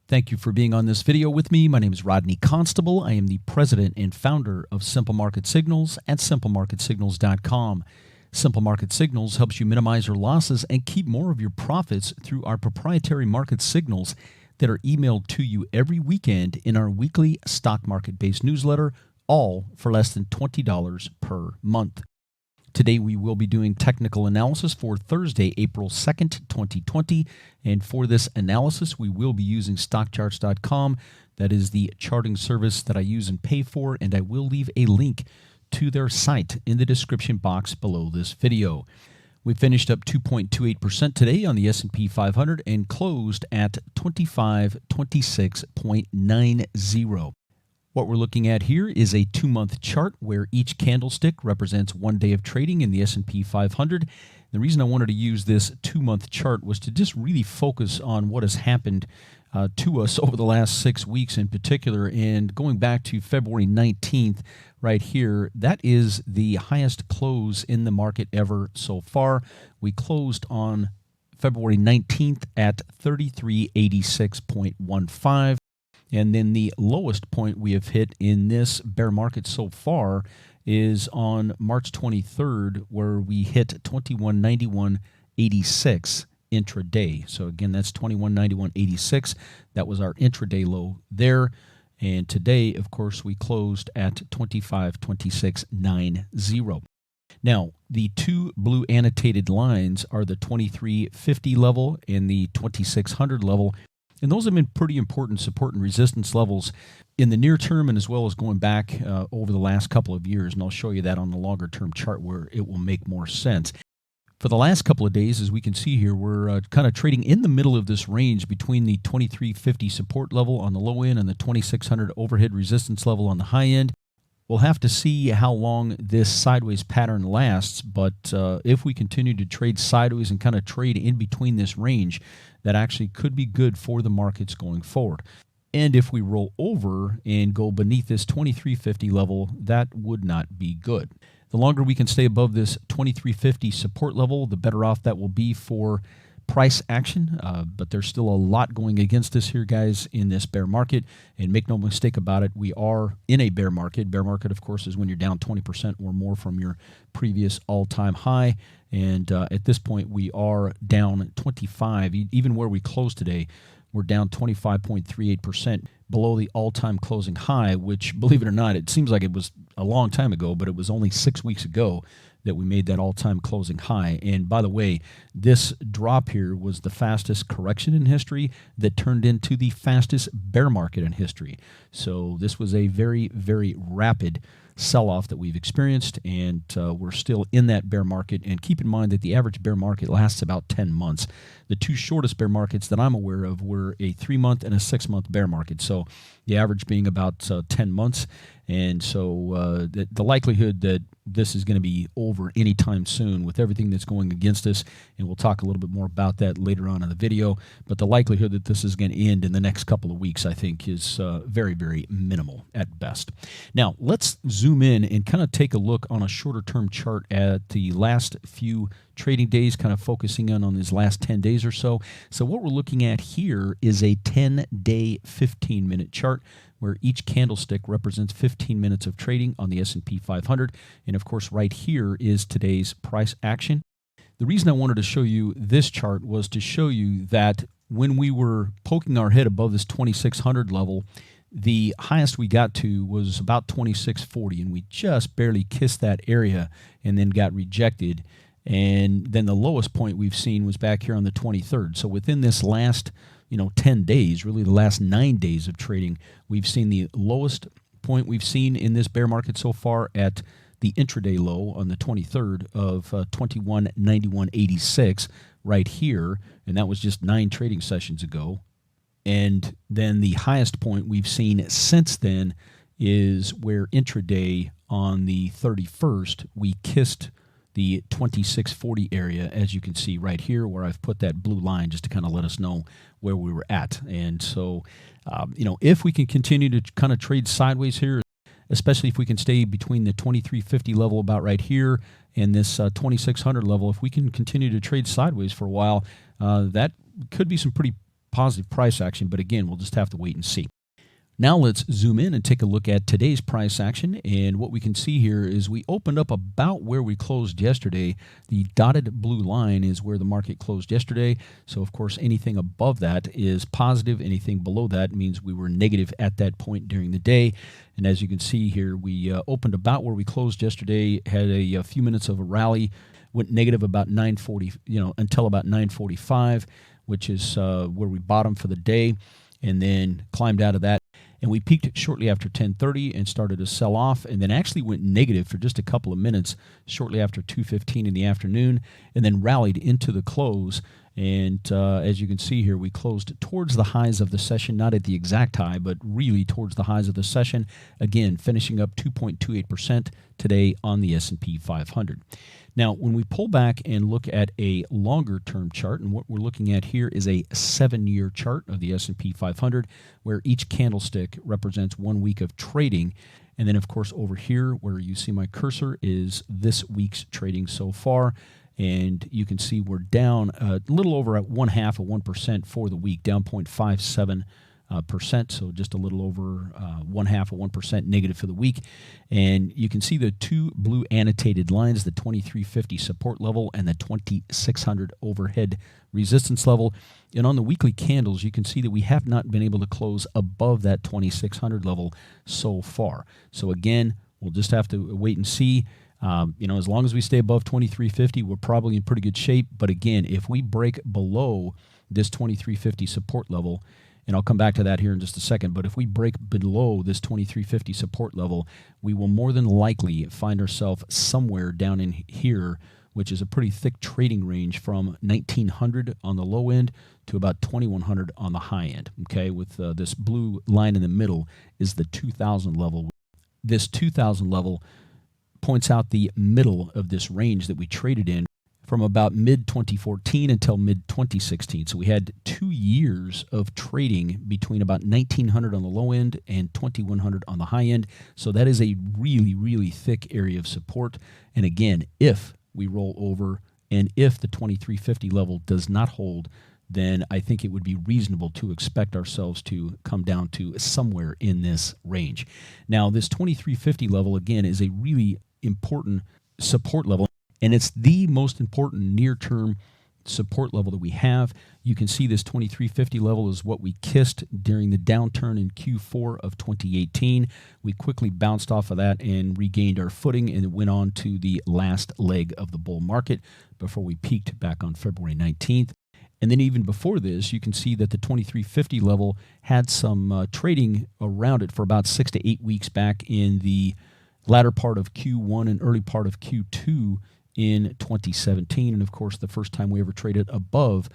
Thank you for being on this video with me. My name is Rodney Constable. I am the president and founder of Simple Market Signals at simplemarketsignals.com. Simple Market Signals helps you minimize your losses and keep more of your profits through our proprietary market signals that are emailed to you every weekend in our weekly stock market-based newsletter, all for less than $20 per month. Today we will be doing technical analysis for Thursday, April 2nd, 2020. And for this analysis, we will be using stockcharts.com. That is the charting service that I use and pay for, and I will leave a link to their site in the description box below this video. We finished up 2.28% today on the S&P 500 and closed at 2526.90. What we're looking at here is a 2-month chart where each candlestick represents 1 day of trading in the S&P 500. The reason I wanted to use this 2-month chart was to just really focus on what has happened to us over the last 6 weeks in particular. And going back to February 19th right here, that is the highest close in the market ever so far. We closed on February 19th at 3386.15. And then the lowest point we have hit in this bear market so far is on March 23rd, where we hit 2191.86 intraday. So again, that's 2191.86. That was our intraday low there. And today, of course, we closed at 2526.90. Now, the two blue annotated lines are the 2350 level and the 2600 level. And those have been pretty important support and resistance levels in the near term, and as well as going back over the last couple of years. And I'll show you that on the longer term chart where it will make more sense. For the last couple of days, as we can see here, we're kind of trading in the middle of this range between the 2350 support level on the low end and the 2600 overhead resistance level on the high end. We'll have to see how long this sideways pattern lasts, but if we continue to trade sideways and kind of trade in between this range, that actually could be good for the markets going forward. And if we roll over and go beneath this 2350 level, that would not be good. The longer we can stay above this 2350 support level, the better off that will be for price action, but there's still a lot going against us here, guys, in this bear market. And make no mistake about it, we are in a bear market. Bear market, of course, is when you're down 20% or more from your previous all-time high. And at this point, we are down 25. Even where we closed today, we're down 25.38% below the all-time closing high, which, believe it or not, it seems like it was a long time ago, but it was only 6 weeks ago that we made that all-time closing high. And by the way, this drop here was the fastest correction in history that turned into the fastest bear market in history. So this was a very, very rapid sell-off that we've experienced, and we're still in that bear market. And keep in mind that the average bear market lasts about 10 months. The two shortest bear markets that I'm aware of were a 3-month and a 6-month bear market. So the average being about 10 months. And so the likelihood that this is going to be over anytime soon with everything that's going against us, and we'll talk a little bit more about that later on in the video, but the likelihood that this is going to end in the next couple of weeks, I think, is very, very minimal at best. Now, let's zoom in and kind of take a look on a shorter term chart at the last few trading days, kind of focusing in on these last 10 days or so. So what we're looking at here is a 10-day, 15-minute chart where each candlestick represents 15 minutes of trading on the S&P 500. And of course, right here is today's price action. The reason I wanted to show you this chart was to show you that when we were poking our head above this 2600 level, the highest we got to was about 2640, and we just barely kissed that area and then got rejected. And then the lowest point we've seen was back here on the 23rd. So within this last 10 days, really the last 9 days of trading, we've seen the lowest point we've seen in this bear market so far at the intraday low on the 23rd of 2191.86 right here, and that was just 9 trading sessions ago. And then the highest point we've seen since then is where intraday on the 31st, we kissed the 2640 area, as you can see right here, where I've put that blue line just to kind of let us know where we were at. And so, if we can continue to kind of trade sideways here, especially if we can stay between the 2350 level about right here and this 2600 level, if we can continue to trade sideways for a while, that could be some pretty positive price action, but again, we'll just have to wait and see. Now let's zoom in and take a look at today's price action, and what we can see here is we opened up about where we closed yesterday. The dotted blue line is where the market closed yesterday, so of course anything above that is positive, anything below that means we were negative at that point during the day. And as you can see here, we opened about where we closed yesterday, had a few minutes of a rally, went negative about 9:40, until about 9:45, which is where we bottomed for the day, and then climbed out of that. And we peaked shortly after 10:30 and started to sell off, and then actually went negative for just a couple of minutes shortly after 2:15 in the afternoon, and then rallied into the close. And as you can see here, we closed towards the highs of the session, not at the exact high, but really towards the highs of the session. Again, finishing up 2.28% today on the S&P 500. Now, when we pull back and look at a longer-term chart, and what we're looking at here is a 7-year chart of the S&P 500, where each candlestick represents 1 week of trading. And then, of course, over here where you see my cursor is this week's trading so far. And you can see we're down a little over at 0.5% for the week, down 0.57%, so just a little over 0.5% negative for the week. And you can see the two blue annotated lines, the 2350 support level and the 2600 overhead resistance level. And on the weekly candles, you can see that we have not been able to close above that 2600 level so far. So again, we'll just have to wait and see. As long as we stay above 2350, we're probably in pretty good shape. But again, if we break below this 2350 support level, and I'll come back to that here in just a second, but if we break below this 2350 support level, we will more than likely find ourselves somewhere down in here, which is a pretty thick trading range from 1900 on the low end to about 2100 on the high end. Okay, with this blue line in the middle is the 2000 level. This 2000 level points out the middle of this range that we traded in from about mid-2014 until mid-2016. So we had 2 years of trading between about 1900 on the low end and 2100 on the high end. So that is a really, really thick area of support. And again, if we roll over and if the 2350 level does not hold, then I think it would be reasonable to expect ourselves to come down to somewhere in this range. Now, this 2350 level, again, is a really important support level, and it's the most important near-term support level that we have. You can see this 2350 level is what we kissed during the downturn in Q4 of 2018. We quickly bounced off of that and regained our footing and went on to the last leg of the bull market before we peaked back on February 19th. And then even before this, you can see that the 2350 level had some trading around it for about 6 to 8 weeks back in the latter part of Q1 and early part of Q2 in 2017. And of course, the first time we ever traded above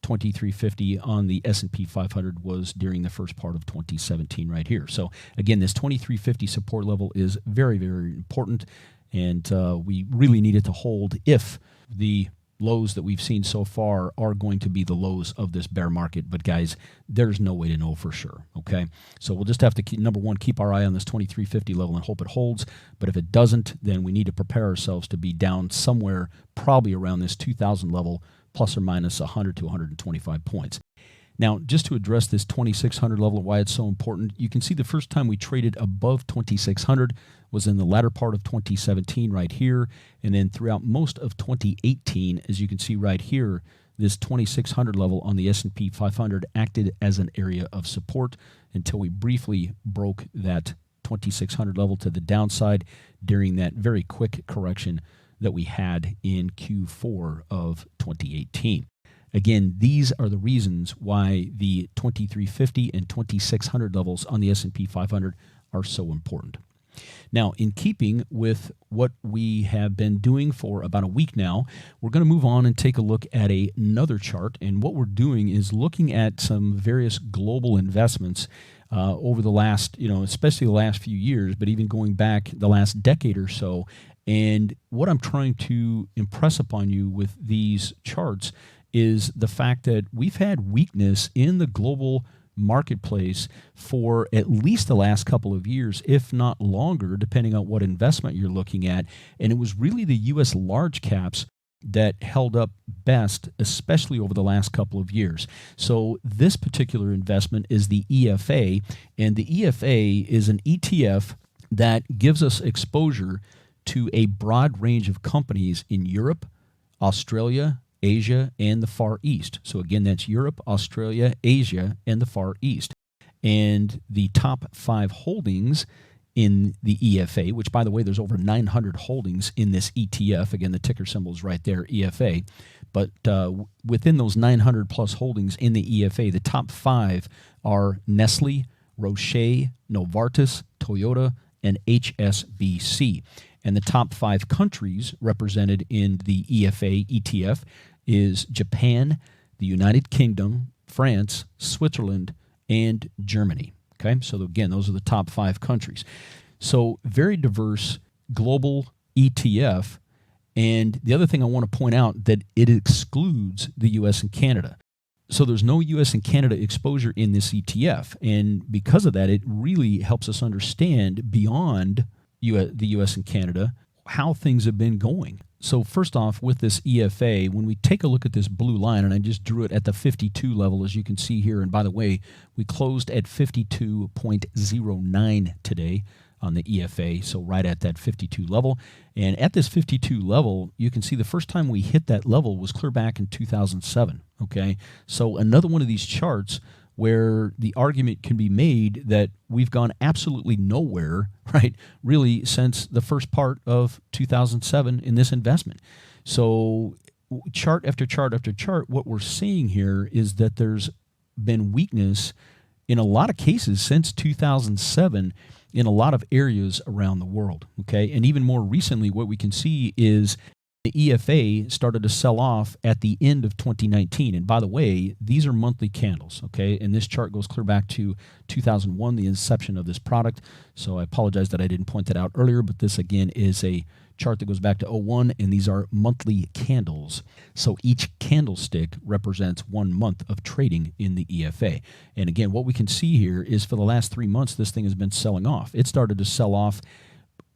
2350 on the S&P 500 was during the first part of 2017 right here. So again, this 2350 support level is very, very important, and we really need it to hold if the lows that we've seen so far are going to be the lows of this bear market. But guys, there's no way to know for sure, okay? So we'll just have to, number one, keep our eye on this 2350 level and hope it holds. But if it doesn't, then we need to prepare ourselves to be down somewhere probably around this 2000 level, plus or minus 100 to 125 points. Now, just to address this 2600 level and why it's so important, you can see the first time we traded above 2600 was in the latter part of 2017 right here, and then throughout most of 2018, as you can see right here, this 2600 level on the S&P 500 acted as an area of support until we briefly broke that 2600 level to the downside during that very quick correction that we had in Q4 of 2018. Again, these are the reasons why the 2350 and 2600 levels on the S&P 500 are so important. Now, in keeping with what we have been doing for about a week now, we're going to move on and take a look at another chart. And what we're doing is looking at some various global investments over the last, especially the last few years, but even going back the last decade or so. And what I'm trying to impress upon you with these charts is the fact that we've had weakness in the global marketplace for at least the last couple of years, if not longer, depending on what investment you're looking at. And it was really the U.S. large caps that held up best, especially over the last couple of years. So this particular investment is the EFA, and the EFA is an ETF that gives us exposure to a broad range of companies in Europe, Australia, Asia, and the Far East. So again, that's Europe, Australia, Asia, and the Far East. And the top 5 holdings in the EFA, which, by the way, there's over 900 holdings in this ETF. Again, the ticker symbol is right there, EFA. But within those 900 plus holdings in the EFA, the top 5 are Nestle, Roche, Novartis, Toyota, and HSBC. And the top 5 countries represented in the EFA ETF is Japan, the United Kingdom, France, Switzerland, and Germany. Okay, so again, those are the top 5 countries. So very diverse global ETF. And the other thing I want to point out that it excludes the U.S. and Canada. So there's no U.S. and Canada exposure in this ETF. And because of that, it really helps us understand beyond the U.S. and Canada how things have been going. So first off, with this EFA, when we take a look at this blue line, and I just drew it at the 52 level, as you can see here, and by the way, we closed at 52.09 today on the EFA, so right at that 52 level. And at this 52 level, you can see the first time we hit that level was clear back in 2007, okay? So another one of these charts where the argument can be made that we've gone absolutely nowhere, right, really since the first part of 2007 in this investment. So chart after chart after chart, what we're seeing here is that there's been weakness in a lot of cases since 2007 in a lot of areas around the world, okay? And even more recently, what we can see is the EFA started to sell off at the end of 2019. And by the way, these are monthly candles, okay? And this chart goes clear back to 2001, the inception of this product. So I apologize that I didn't point that out earlier, but this again is a chart that goes back to 01, and these are monthly candles. So each candlestick represents 1 month of trading in the EFA. And again, what we can see here is for the last 3 months, this thing has been selling off. It started to sell off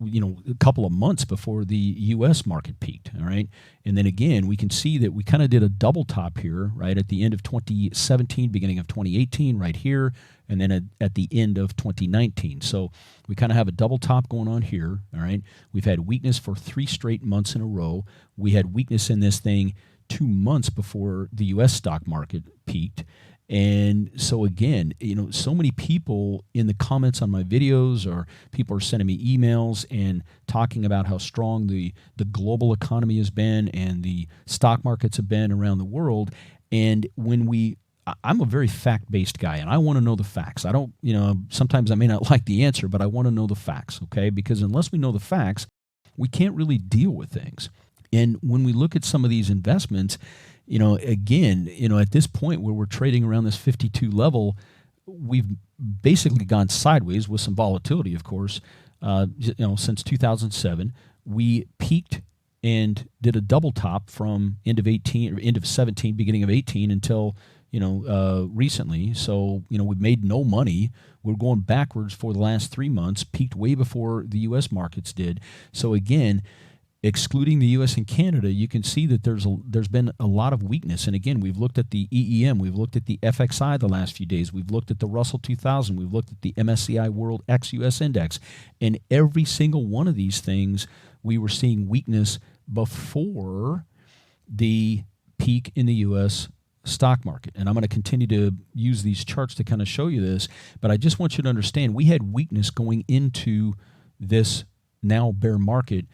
a couple of months before the U.S. market peaked, all right? And then again, we can see that we kind of did a double top here, right, at the end of 2017, beginning of 2018, right here, and then at the end of 2019. So we kind of have a double top going on here, all right? We've had weakness for 3 straight months in a row. We had weakness in this thing 2 months before the U.S. stock market peaked. And so again, so many people in the comments on my videos, or people are sending me emails and talking about how strong the global economy has been and the stock markets have been around the world. And I'm a very fact-based guy, and I want to know the facts. I don't, sometimes I may not like the answer, but I want to know the facts, okay? Because unless we know the facts, we can't really deal with things. And when we look at some of these investments, again, at this point where we're trading around this 52 level, we've basically gone sideways with some volatility, of course, since 2007. We peaked and did a double top from end of 17, beginning of 18 until, recently. So, we've made no money. We're going backwards for the last 3 months, peaked way before the U.S. markets did. So again, excluding the U.S. and Canada, you can see that there's been a lot of weakness. And again, we've looked at the EEM, we've looked at the FXI the last few days, we've looked at the Russell 2000, we've looked at the MSCI World ex-US Index. And every single one of these things, we were seeing weakness before the peak in the U.S. stock market. And I'm going to continue to use these charts to kind of show you this, but I just want you to understand we had weakness going into this now bear market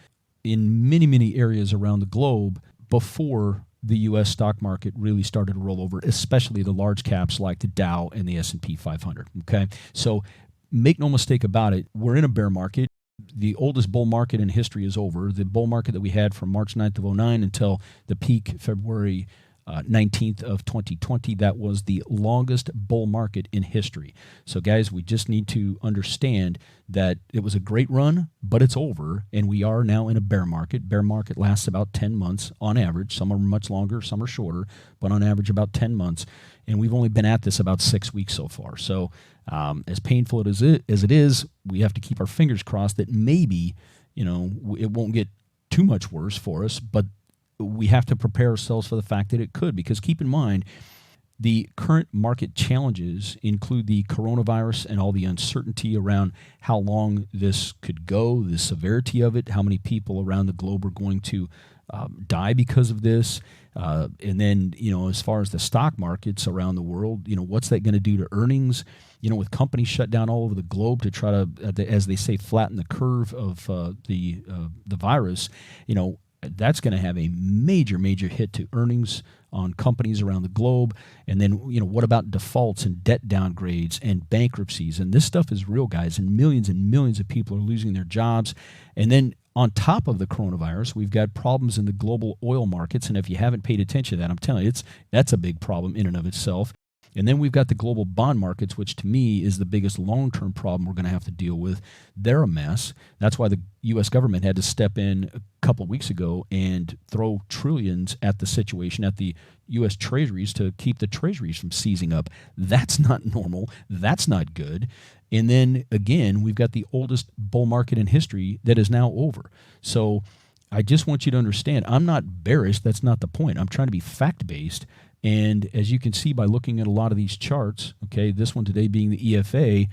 in many, many areas around the globe before the U.S. stock market really started to roll over, especially the large caps like the Dow and the S&P 500, okay? So make no mistake about it, we're in a bear market. The oldest bull market in history is over. The bull market that we had from March 9th of 09 until the peak February 19th of 2020, that was the longest bull market in history. So guys, we just need to understand that it was a great run, but it's over, and we are now in a bear market. Bear market lasts about 10 months on average. Some are much longer, some are shorter, but on average about 10 months. And we've only been at this about 6 weeks so far. So as painful as it is, we have to keep our fingers crossed that maybe, it won't get too much worse for us, but we have to prepare ourselves for the fact that it could, because keep in mind, the current market challenges include the coronavirus and all the uncertainty around how long this could go, the severity of it, how many people around the globe are going to die because of this. And then, as far as the stock markets around the world, what's that going to do to earnings? With companies shut down all over the globe to try to, as they say, flatten the curve of the virus, that's going to have a major, major hit to earnings on companies around the globe. And then, what about defaults and debt downgrades and bankruptcies? And this stuff is real, guys, and millions of people are losing their jobs. And then on top of the coronavirus, we've got problems in the global oil markets. And if you haven't paid attention to that, I'm telling you, that's a big problem in and of itself. And then we've got the global bond markets, which to me is the biggest long-term problem we're going to have to deal with. They're a mess. That's why the U.S. government had to step in a couple of weeks ago and throw trillions at the situation, at the U.S. treasuries, to keep the treasuries from seizing up. That's not normal. That's not good. And then, again, we've got the oldest bull market in history that is now over. So I just want you to understand, I'm not bearish. That's not the point. I'm trying to be fact-based. And as you can see by looking at a lot of these charts, okay, this one today being the EFA,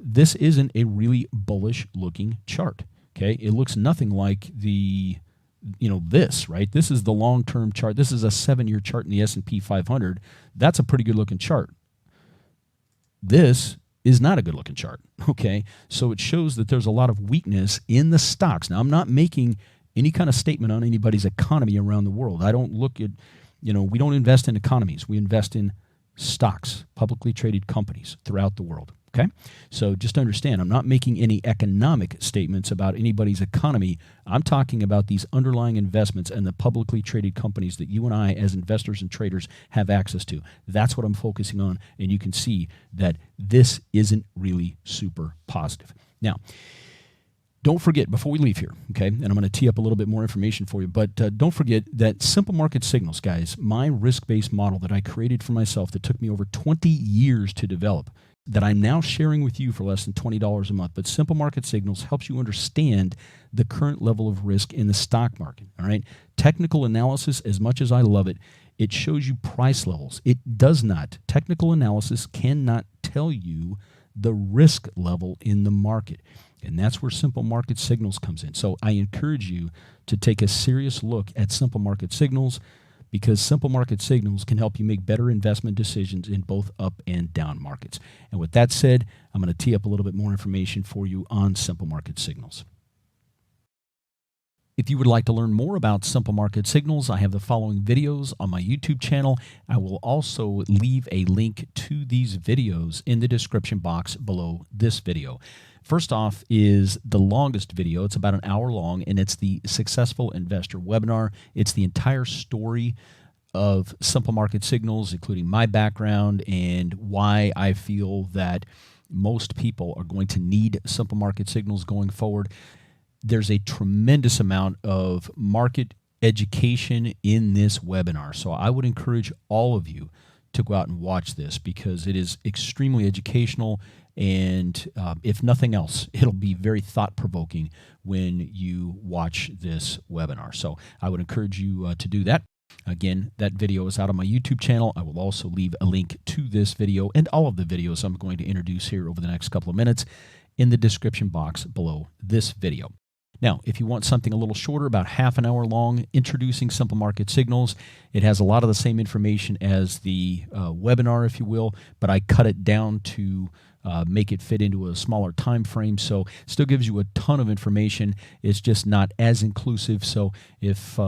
this isn't a really bullish looking chart, okay? It looks nothing like this, right? This is the long-term chart. This is a 7-year chart in the S&P 500. That's a pretty good looking chart. This is not a good looking chart, okay? So it shows that there's a lot of weakness in the stocks. Now, I'm not making any kind of statement on anybody's economy around the world. I don't look at we don't invest in economies. We invest in stocks, publicly traded companies throughout the world, okay? So just understand, I'm not making any economic statements about anybody's economy. I'm talking about these underlying investments and the publicly traded companies that you and I as investors and traders have access to. That's what I'm focusing on, and you can see that this isn't really super positive. Now, don't forget, before we leave here, okay, and I'm going to tee up a little bit more information for you, but don't forget that Simple Market Signals, guys, my risk-based model that I created for myself that took me over 20 years to develop, that I'm now sharing with you for less than $20 a month. But Simple Market Signals helps you understand the current level of risk in the stock market, all right? Technical analysis, as much as I love it, it shows you price levels. It does not. Technical analysis cannot tell you the risk level in the market. And that's where Simple Market Signals comes in. So I encourage you to take a serious look at Simple Market Signals, because Simple Market Signals can help you make better investment decisions in both up and down markets. And with that said, I'm going to tee up a little bit more information for you on Simple Market Signals. If you would like to learn more about Simple Market Signals, I have the following videos on my YouTube channel. I will also leave a link to these videos in the description box below this video. First off is the longest video. It's about an hour long, and it's the Successful Investor webinar. It's the entire story of Simple Market Signals, including my background and why I feel that most people are going to need Simple Market Signals going forward. There's a tremendous amount of market education in this webinar. So I would encourage all of you to go out and watch this, because it is extremely educational, and if nothing else, it'll be very thought-provoking when you watch this webinar. So I would encourage you to do that. Again, that video is out on my YouTube channel. I will also leave a link to this video and all of the videos I'm going to introduce here over the next couple of minutes in the description box below this video. Now, if you want something a little shorter, about half an hour long, introducing Simple Market Signals, it has a lot of the same information as the webinar, if you will, but I cut it down to make it fit into a smaller time frame. So it still gives you a ton of information. It's just not as inclusive. So if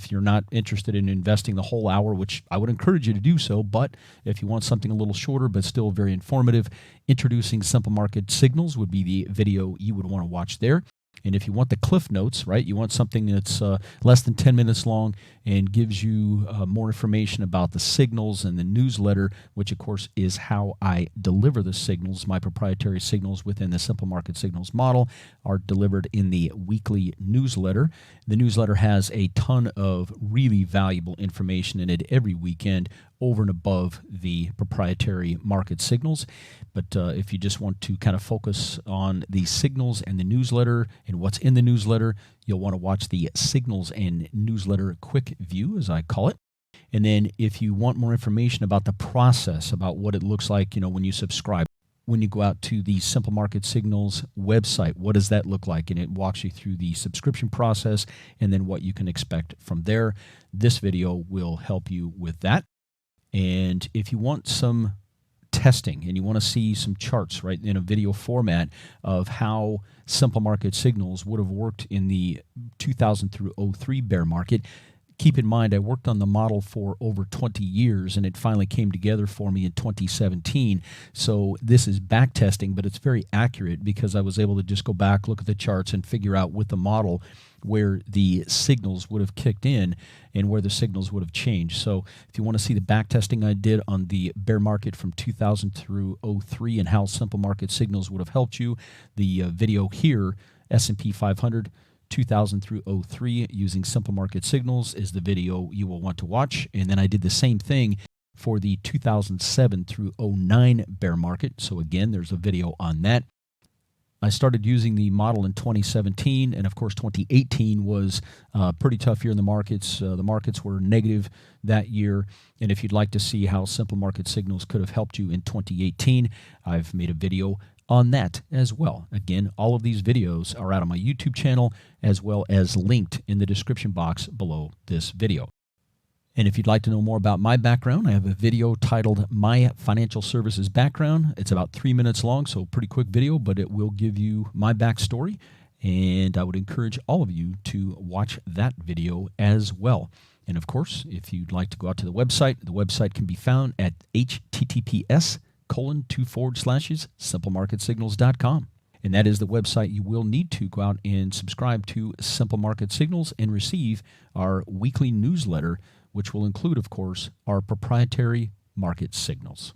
you're not interested in investing the whole hour, which I would encourage you to do so, but if you want something a little shorter but still very informative, introducing Simple Market Signals would be the video you would want to watch there. And if you want the cliff notes, right, you want something that's less than 10 minutes long and gives you more information about the signals and the newsletter, which, of course, is how I deliver the signals. My proprietary signals within the Simple Market Signals model are delivered in the weekly newsletter. The newsletter has a ton of really valuable information in it every weekend over and above the proprietary market signals. But if you just want to kind of focus on the signals and the newsletter and what's in the newsletter, you'll want to watch the Signals and Newsletter Quick View, as I call it. And then if you want more information about the process, about what it looks like, when you subscribe, when you go out to the Simple Market Signals website, what does that look like? And it walks you through the subscription process and then what you can expect from there. This video will help you with that. And if you want some testing and you want to see some charts, right, in a video format of how Simple Market Signals would have worked in the 2000 through 03 bear market, keep in mind I worked on the model for over 20 years and it finally came together for me in 2017. So this is back testing, but it's very accurate because I was able to just go back, look at the charts, and figure out with the model where the signals would have kicked in and where the signals would have changed. So if you want to see the back testing I did on the bear market from 2000 through 03 and how Simple Market Signals would have helped you, the video here, S&P 500 2000 through 03 using Simple Market Signals, is the video you will want to watch. And then I did the same thing for the 2007 through 09 bear market. So again, there's a video on that. I started using the model in 2017, and of course 2018 was a pretty tough year in the markets. The markets were negative that year, and if you'd like to see how Simple Market Signals could have helped you in 2018, I've made a video on that as well. Again, all of these videos are out on my YouTube channel as well as linked in the description box below this video. And if you'd like to know more about my background, I have a video titled My Financial Services Background. It's about 3 minutes long, so pretty quick video, but it will give you my backstory. And I would encourage all of you to watch that video as well. And of course, if you'd like to go out to the website can be found at https://simplemarketsignals.com. And that is the website you will need to go out and subscribe to Simple Market Signals and receive our weekly newsletter, which will include, of course, our proprietary market signals.